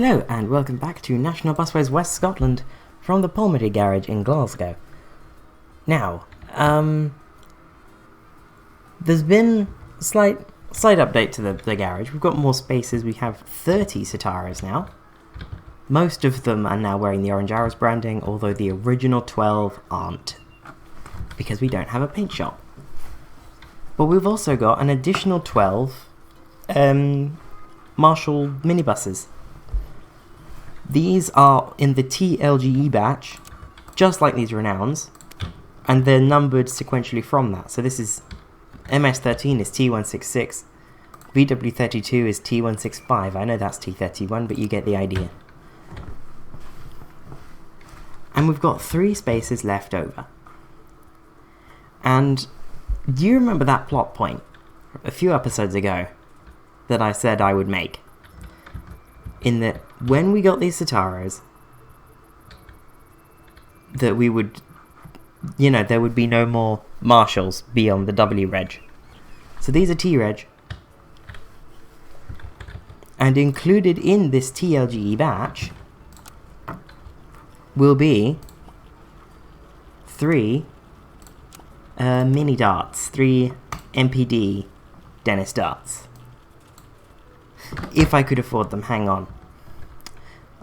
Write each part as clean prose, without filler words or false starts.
Hello and welcome back to National Busways West Scotland from the Palmity Garage in Glasgow. Now, there's been a slight update to the garage. We've got more spaces. We have 30 Sitaras now. Most of them are now wearing the Orange Arrows branding, although the original 12 aren't, because we don't have a paint shop. But we've also got an additional 12 Marshall minibuses. These are in the TLGE batch, just like these Renowns, and they're numbered sequentially from that. So this is MS13 is T166, VW32 is T165. I know that's T31, but you get the idea. And we've got 3 spaces left over. And do you remember that plot point a few episodes ago that I said I would make? In that when we got these Sitaras, that we would, there would be no more Marshalls beyond the W reg. So these are T reg. And included in this TLGE batch will be 3 mini darts, 3 MPD Dennis darts. If I could afford them, hang on.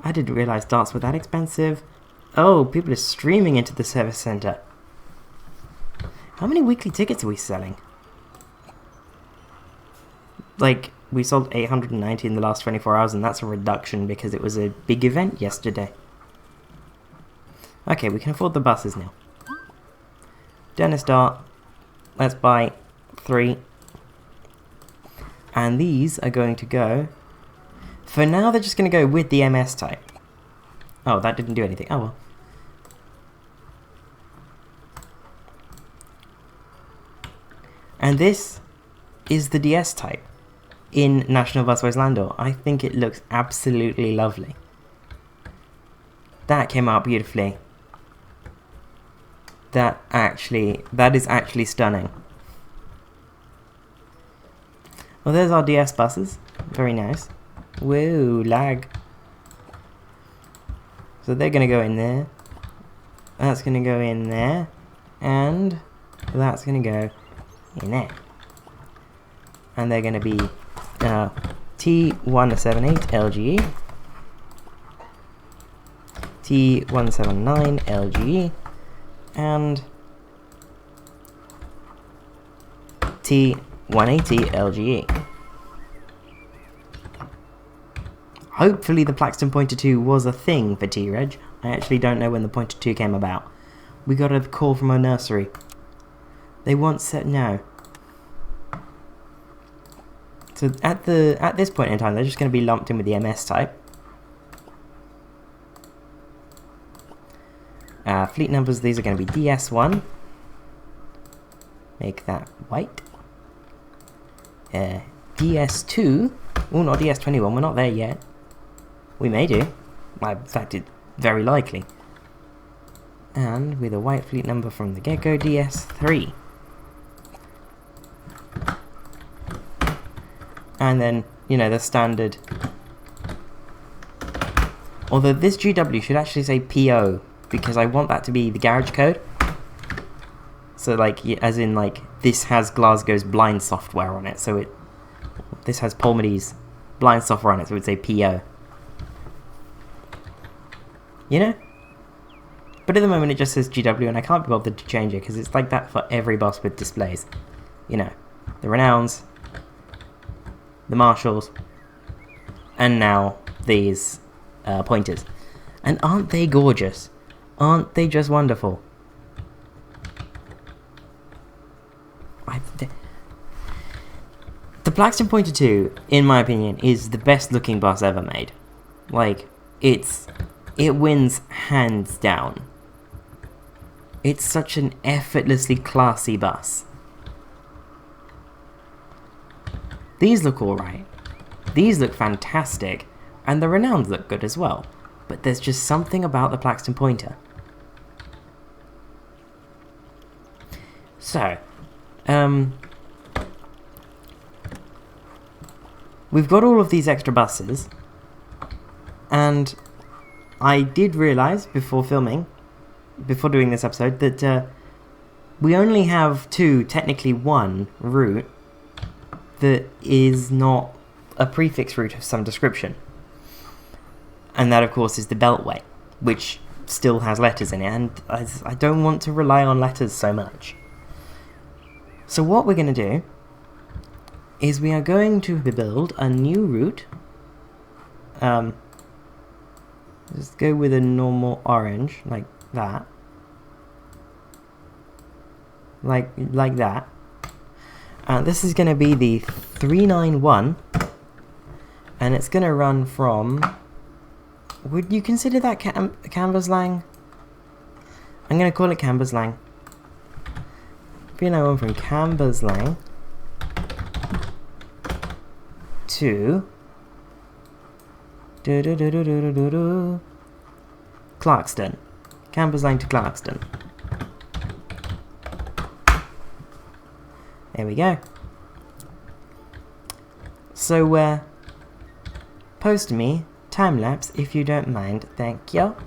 I didn't realise darts were that expensive. Oh, people are streaming into the service centre. How many weekly tickets are we selling? Like, we sold 890 in the last 24 hours, and that's a reduction because it was a big event yesterday. Okay, we can afford the buses now. Dennis dart. Let's buy 3. And these are going to go... For now, they're just going to go with the MS type. Oh, that didn't do anything. Oh, well. And this is the DS type in National Busways Landor. I think it looks absolutely lovely. That came out beautifully. That is actually stunning. Well, there's our DS buses. Very nice. Whoa, lag. So they're going to go in there. That's going to go in there. And that's going to go in there. And they're going to be T178 LGE. T179 LGE. And T180 LGE. Hopefully the Plaxton Pointer 2 was a thing for T-Reg. I actually don't know when the Pointer 2 came about. We got a call from our nursery. They want set now. So at this point in time, they're just going to be lumped in with the MS type. Fleet numbers, these are going to be DS1. Make that white. DS2. Oh, not DS21, we're not there yet. We may do. In fact, it's very likely. And with a white fleet number from the get-go, DS3. And then, the standard. Although this GW should actually say PO, because I want that to be the garage code. So, as in, this has Glasgow's blind software on it, so this has Palmity's blind software on it, so it would say PO. But at the moment it just says GW, and I can't be bothered to change it, because it's like that for every bus with displays. The Renowns, the Marshalls, and now these pointers. And aren't they gorgeous? Aren't they just wonderful? The Plaxton Pointer 2, in my opinion, is the best looking bus ever made. It wins hands down. It's such an effortlessly classy bus. These look alright. These look fantastic. And the Renowns look good as well. But there's just something about the Plaxton Pointer. So, we've got all of these extra buses. And I did realise before doing this episode, that we only have technically one route that is not a prefix route of some description. And that, of course, is the Beltway, which still has letters in it, and I don't want to rely on letters so much. So what we're going to do is we are going to build a new route. Just go with a normal orange, like that. Like that. This is going to be the 391, and it's going to run from... Would you consider that Cambuslang? I'm going to call it Cambuslang. 391 from Cambuslang to Clarkston. Cambuslang to Clarkston. There we go. So, post me time-lapse if you don't mind, thank you.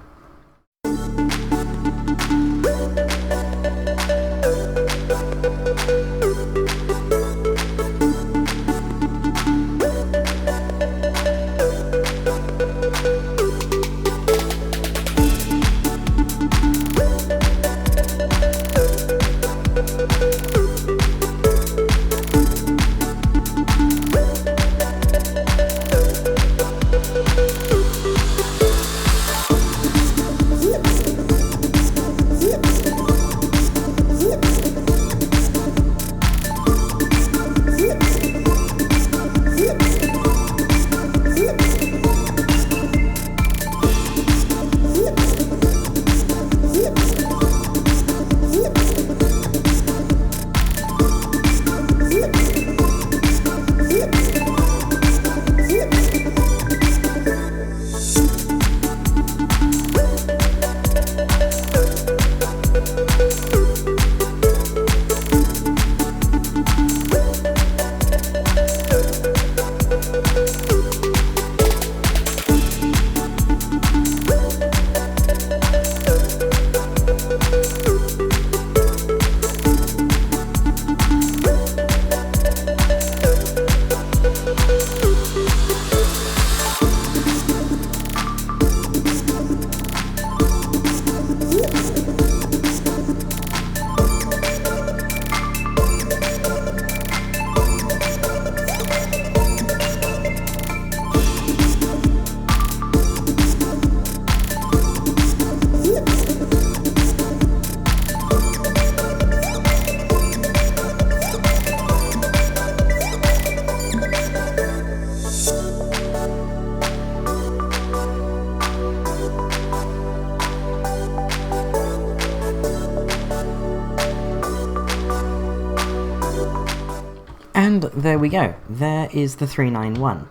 And there we go. There is the 391.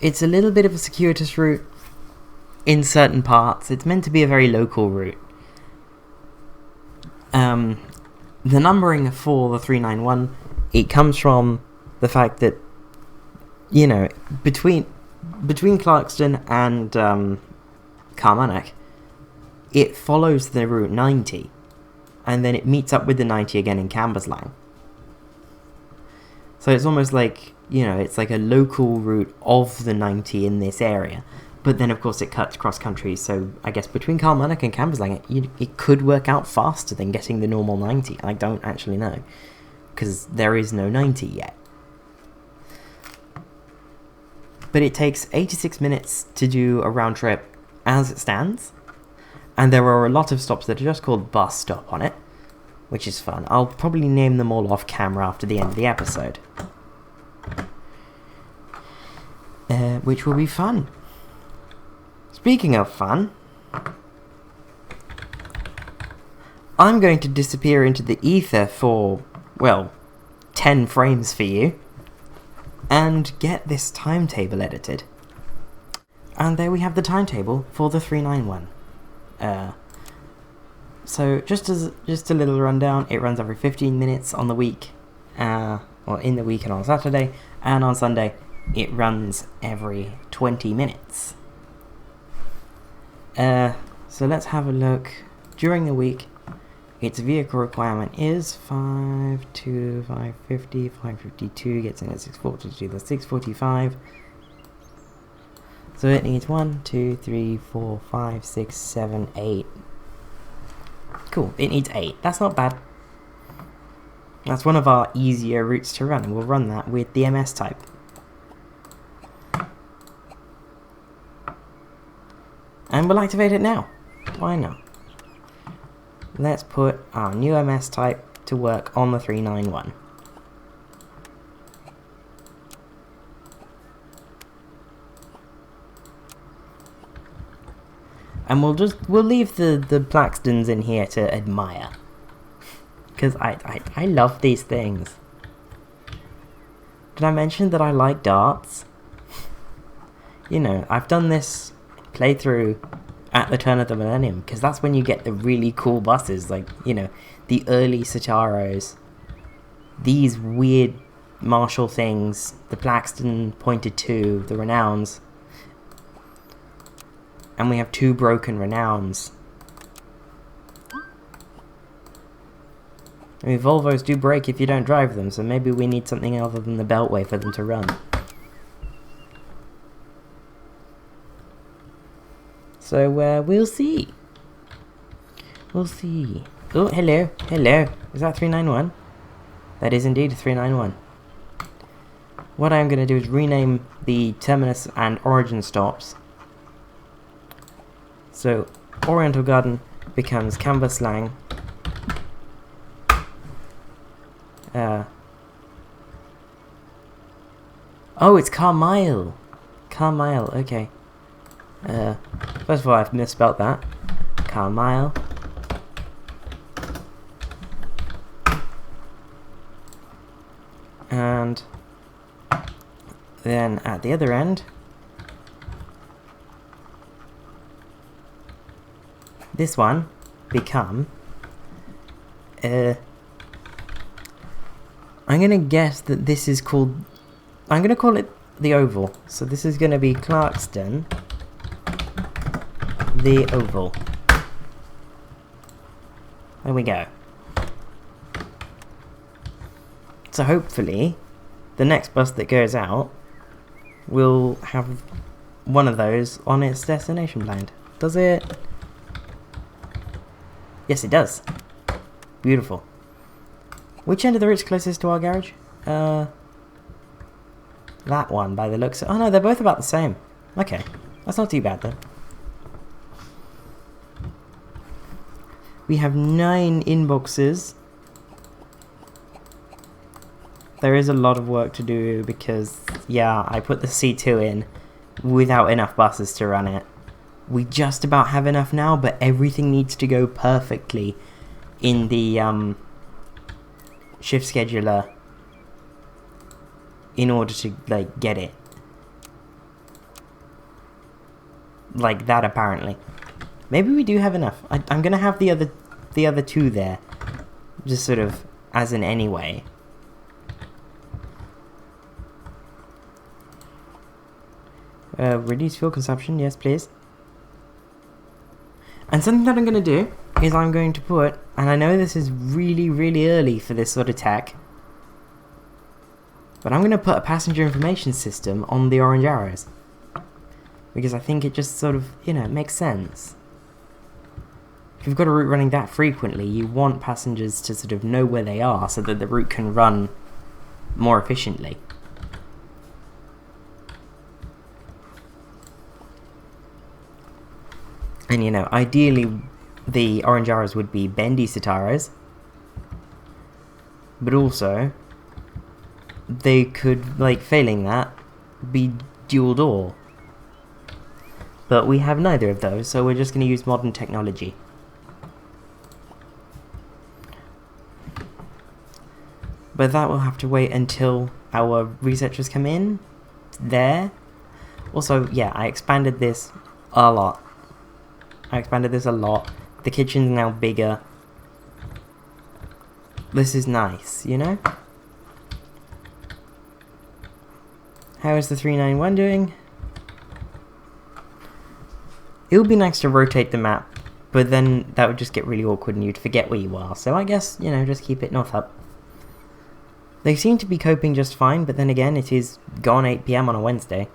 It's a little bit of a circuitous route in certain parts. It's meant to be a very local route. The numbering for the 391, it comes from the fact that, you know, between Clarkston and Carmanach, it follows the route 90, and then it meets up with the 90 again in Cambuslang. So it's almost like, you know, it's like a local route of the 90 in this area. But then, of course, it cuts cross-country, so I guess between Carmanach and Cambuslang, it could work out faster than getting the normal 90. I don't actually know, because there is no 90 yet. But it takes 86 minutes to do a round trip as it stands, and there are a lot of stops that are just called bus stop on it, which is fun. I'll probably name them all off camera after the end of the episode. Which will be fun. Speaking of fun, I'm going to disappear into the ether for, well, 10 frames for you, and get this timetable edited. And there we have the timetable for the 391. So just a little rundown, it runs every 15 minutes on the week, or in the week and on Saturday, and on Sunday it runs every 20 minutes. So let's have a look. During the week, its vehicle requirement is 550, 552, gets in at 642, that's 645. So it needs 1, 2, 3, 4, 5, 6, 7, 8. Cool, it needs 8. That's not bad. That's one of our easier routes to run, and we'll run that with the MS type. And we'll activate it now. Why not? Let's put our new MS type to work on the 391. And we'll leave the Plaxtons in here to admire. Because I love these things. Did I mention that I like darts? You know, I've done this playthrough at the turn of the millennium, because that's when you get the really cool buses, like, you know, the early Citaros, these weird Marshall things, the Plaxton Pointer 2, the Renowns, and we have 2 broken Renowns. I mean, Volvos do break if you don't drive them, so maybe we need something other than the Beltway for them to run. So, we'll see. We'll see. Oh, hello. Hello. Is that 391? That is indeed 391. What I'm going to do is rename the terminus and origin stops. So, Oriental Garden becomes Canvas Slang. Oh, it's Carmyle. Carmyle, okay. First of all, I've misspelt that. Carmyle. And then at the other end, this one become I'm gonna guess that this is called, I'm gonna call it the Oval. So this is gonna be Clarkston the Oval. There we go. So hopefully the next bus that goes out will have one of those on its destination planned. Does it? Yes, it does. Beautiful. Which end of the route's closest to our garage? That one, by the looks of... Oh no, they're both about the same. Okay, that's not too bad then. We have 9 inboxes. There is a lot of work to do because, yeah, I put the C2 in without enough buses to run it. We just about have enough now, but everything needs to go perfectly in the shift scheduler in order to, like, get it. Like that, apparently. Maybe we do have enough. I'm gonna have the other 2 there, just sort of as an anyway. Reduce fuel consumption, yes please. And something that I'm going to do is I'm going to put, and I know this is really, really early for this sort of tech, but I'm going to put a passenger information system on the orange arrows. Because I think it just sort of, you know, it makes sense. If you've got a route running that frequently, you want passengers to sort of know where they are so that the route can run more efficiently. And, you know, ideally the orange arrows would be bendy Citaros, but also they could, like, failing that, be dual door. But we have neither of those, so we're just going to use modern technology. But that will have to wait until our researchers come in there. Also, yeah, I expanded this a lot. The kitchen's now bigger. This is nice, you know? How is the 391 doing? It would be nice to rotate the map, but then that would just get really awkward and you'd forget where you are. So I guess, you know, just keep it north up. They seem to be coping just fine, but then again, it is gone 8 PM on a Wednesday.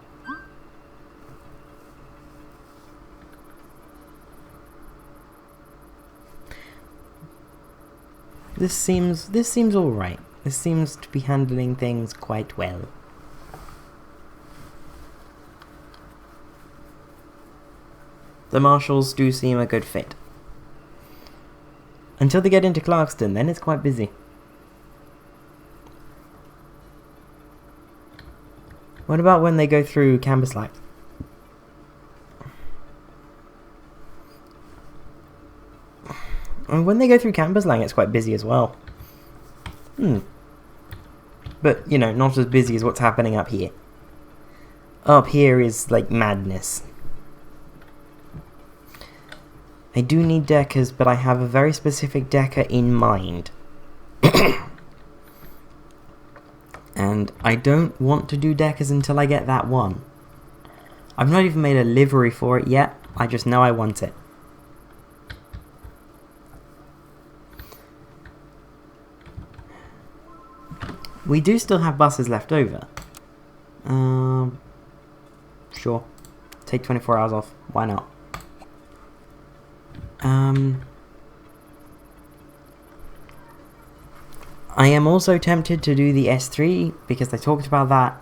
This seems alright. This seems to be handling things quite well. The Marshalls do seem a good fit. Until they get into Clarkston, then it's quite busy. What about when they go through Cambuslang? And when they go through Cambuslang, it's quite busy as well. But, you know, not as busy as what's happening up here. Up here is, like, madness. I do need deckers, but I have a very specific decker in mind. And I don't want to do deckers until I get that one. I've not even made a livery for it yet, I just know I want it. We do still have buses left over. Sure. Take 24 hours off. Why not? I am also tempted to do the S3 because I talked about that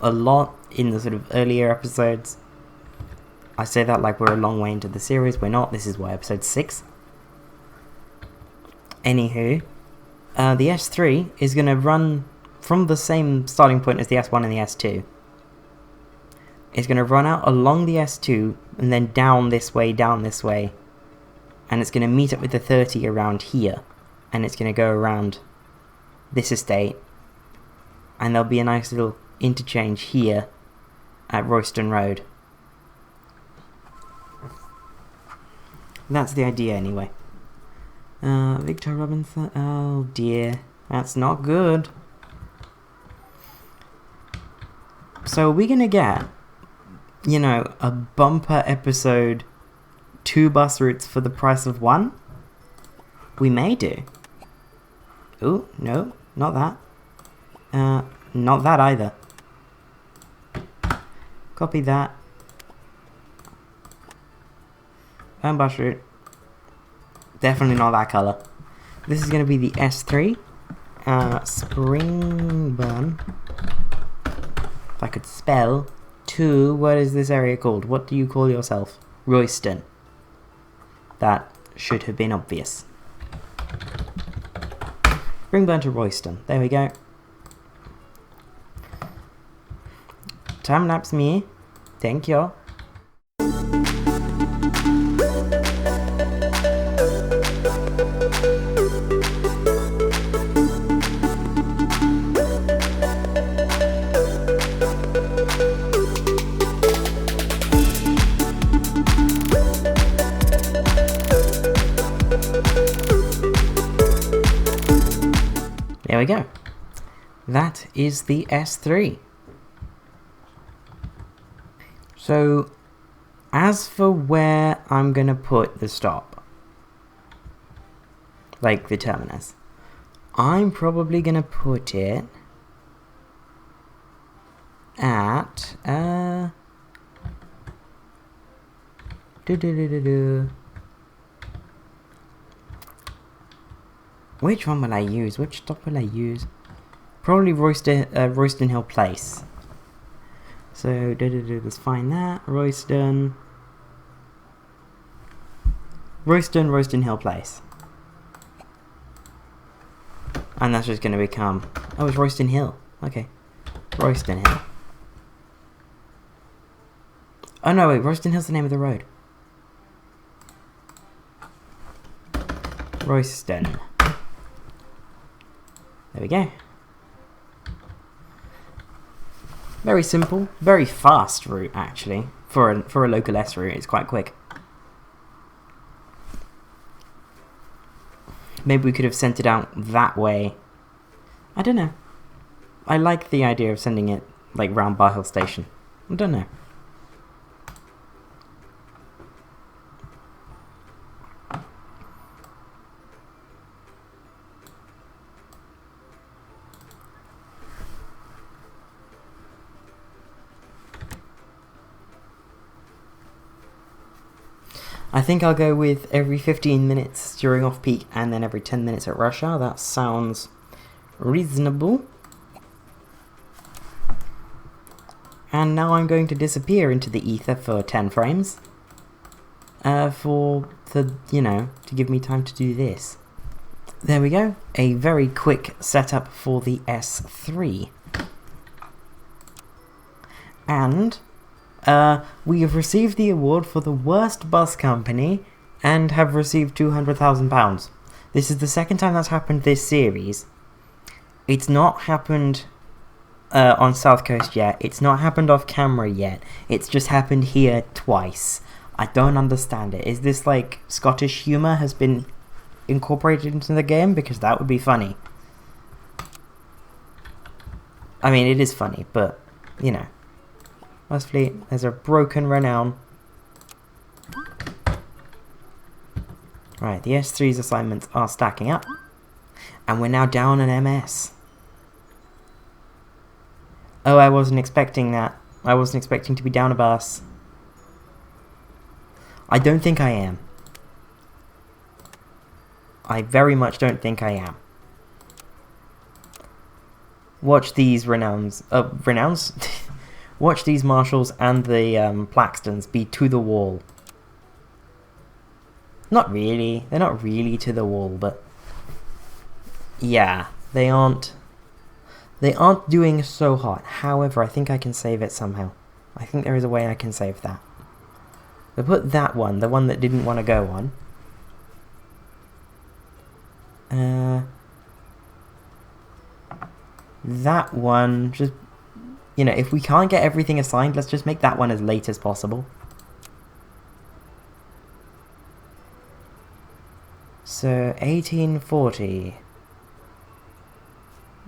a lot in the sort of earlier episodes. I say that like we're a long way into the series. We're not. This is what, episode 6? Anywho, the S3 is going to run from the same starting point as the S1 and the S2. It's going to run out along the S2 and then down this way, and it's going to meet up with the 30 around here, and it's going to go around this estate, and there'll be a nice little interchange here at Royston Road. That's the idea anyway. Victor Robinson, oh dear, that's not good. So we're gonna get, you know, a bumper episode, 2 bus routes for the price of 1? We may do. Ooh, no, not that. Not that either. Copy that. And bus route. Definitely not that colour. This is going to be the S3. Springburn. If I could spell. 2, what is this area called? What do you call yourself? Royston. That should have been obvious. Springburn to Royston. There we go. Time lapse me. Thank you. There we go. That is the S3. So, as for where I'm going to put the stop, like the terminus, I'm probably going to put it at, which one will I use? Which stop will I use? Probably Royston Hill Place. So, let's find that. Royston Hill Place. And that's just going to become... Oh, it's Royston Hill. Okay. Royston Hill. Oh, no, wait. Royston Hill's the name of the road. Royston. There we go. Very simple, very fast route actually. For a local S route, it's quite quick. Maybe we could have sent it out that way. I don't know. I like the idea of sending it like round Bar Hill Station. I don't know. I think I'll go with every 15 minutes during off-peak and then every 10 minutes at rush hour. That sounds reasonable. And now I'm going to disappear into the ether for 10 frames. To give me time to do this. There we go. A very quick setup for the S3. And we have received the award for the worst bus company and have received £200,000. This is the second time that's happened this series. It's not happened on South Coast yet. It's not happened off camera yet. It's just happened here twice. I don't understand it. Is this like Scottish humour has been incorporated into the game? Because that would be funny. I mean, it is funny, but, you know. West Fleet, there's a broken Renown. Right, the S3's assignments are stacking up. And we're now down an MS. Oh, I wasn't expecting that. I wasn't expecting to be down a bus. I don't think I am. I very much don't think I am. Watch these Renowns. Watch these Marshalls and the Plaxtons be to the wall. Not really. They're not really to the wall, but yeah, they aren't. They aren't doing so hot. However, I think I can save it somehow. I think there is a way I can save that. We'll put that one, the one that didn't want to go on. That one, just, you know, if we can't get everything assigned, let's just make that one as late as possible. So, 1840.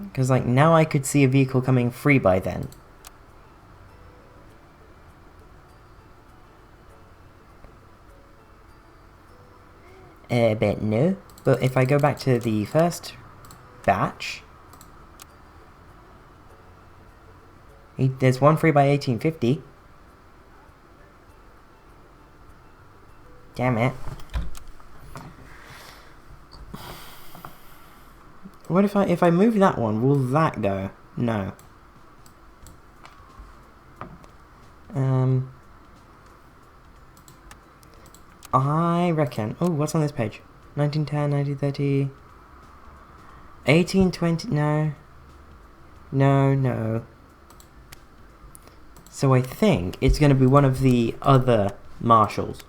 Because, like, now I could see a vehicle coming free by then. But no. But if I go back to the first batch, there's one free by 1850. Damn it. What if I move that one, will that go? No. I reckon... Oh, what's on this page? 1910, 1930... 1820... No. No. So I think it's going to be one of the other Marshalls.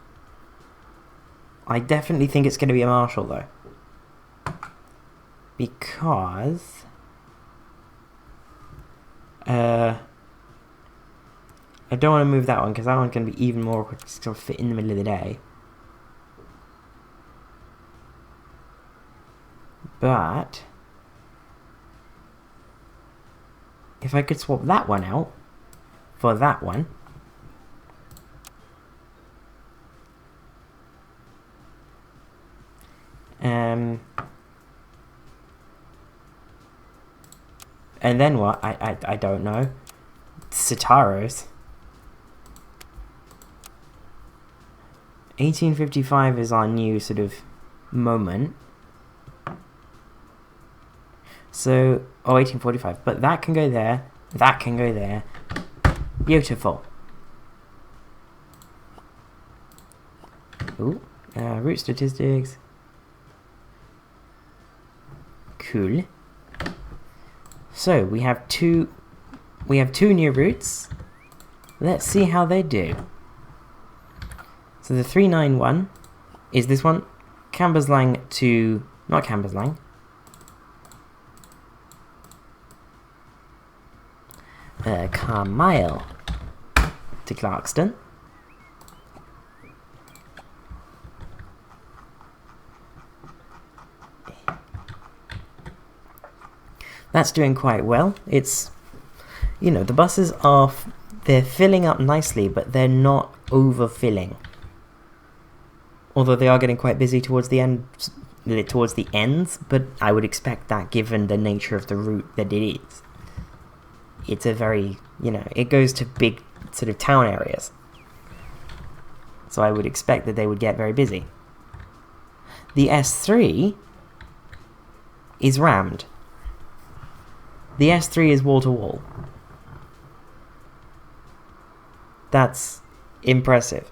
I definitely think it's going to be a Marshall, though. Because... I don't want to move that one, because that one's going to be even more awkward. It's going to fit in the middle of the day. But... if I could swap that one out for that one... and then what? I don't know. Citaros. 1855 is our new sort of moment. So, 1845. But that can go there. That can go there. Beautiful. Ooh. Route statistics. Cool. So we have two new routes. Let's see how they do. So the 391 is this one, Cambuslang to not Cambuslang. Carmyle to Clarkston. That's doing quite well. It's, you know, the buses are, they're filling up nicely, but they're not overfilling. Although they are getting quite busy towards the ends, but I would expect that given the nature of the route that it is. It's a very, you know, it goes to big sort of town areas. so I would expect that they would get very busy. The S3 is rammed. The S3 is wall-to-wall. That's impressive.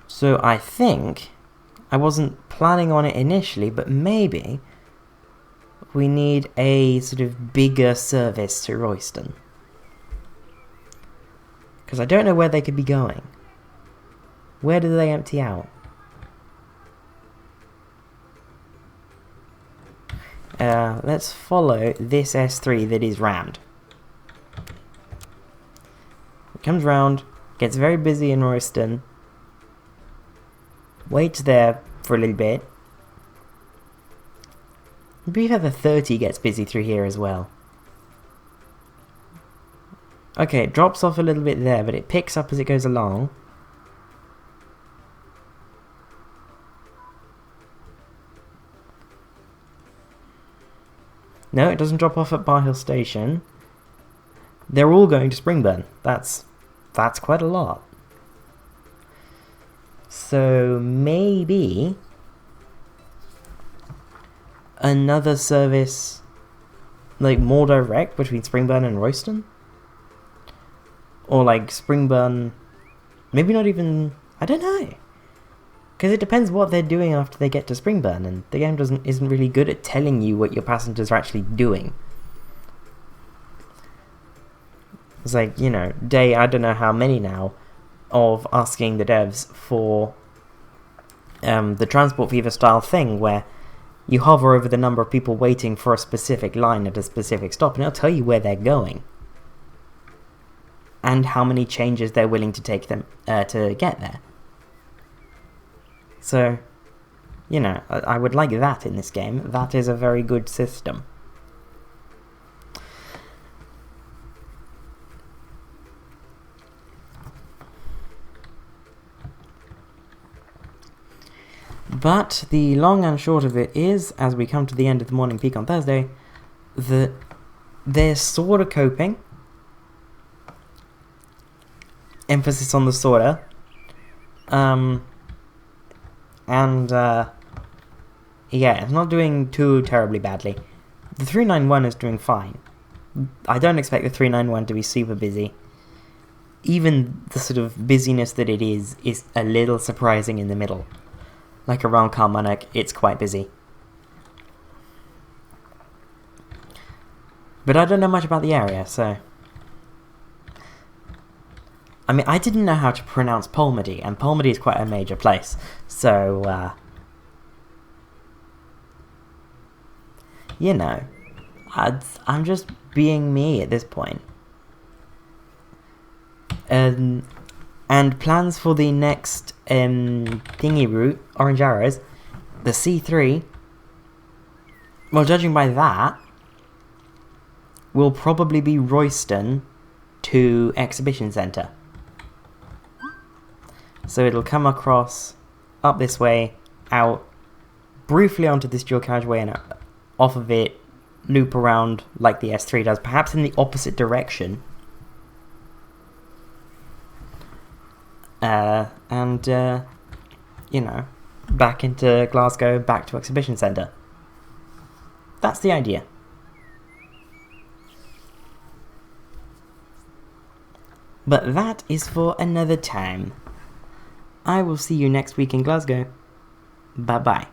So I think, I wasn't planning on it initially, but maybe we need a sort of bigger service to Royston. Because I don't know where they could be going. Where do they empty out? Let's follow this S3 that is rammed. It comes round, gets very busy in Royston, waits there for a little bit. I believe the 30 gets busy through here as well. Okay, it drops off a little bit there, but it picks up as it goes along. No, it doesn't drop off at Bar Hill Station. They're all going to Springburn. That's quite a lot. So maybe another service, like more direct between Springburn and Royston? Or like Springburn, maybe not even, I don't know. Because it depends what they're doing after they get to Springburn, and the game isn't really good at telling you what your passengers are actually doing. It's like, you know, day, I don't know how many now, of asking the devs for the Transport Fever style thing, where you hover over the number of people waiting for a specific line at a specific stop, and it'll tell you where they're going. And how many changes they're willing to take them to get there. So, you know, I would like that in this game. That is a very good system. But the long and short of it is, as we come to the end of the morning peak on Thursday, that they're sort of coping. Emphasis on the sorta. Yeah, it's not doing too terribly badly. The 391 is doing fine. I don't expect the 391 to be super busy. Even the sort of busyness that it is a little surprising in the middle. Like around Kilmarnock, it's quite busy. But I don't know much about the area, so... I mean, I didn't know how to pronounce Polmady, and Polmady is quite a major place, so, you know, I'm just being me at this point. And plans for the next thingy route, Orange Arrows, the C3, well, judging by that, will probably be Royston to Exhibition Centre. So it'll come across, up this way, out, briefly onto this dual carriageway, and off of it, loop around like the S3 does, perhaps in the opposite direction. You know, back into Glasgow, back to Exhibition Centre. That's the idea. But that is for another time. I will see you next week in Glasgow. Bye-bye.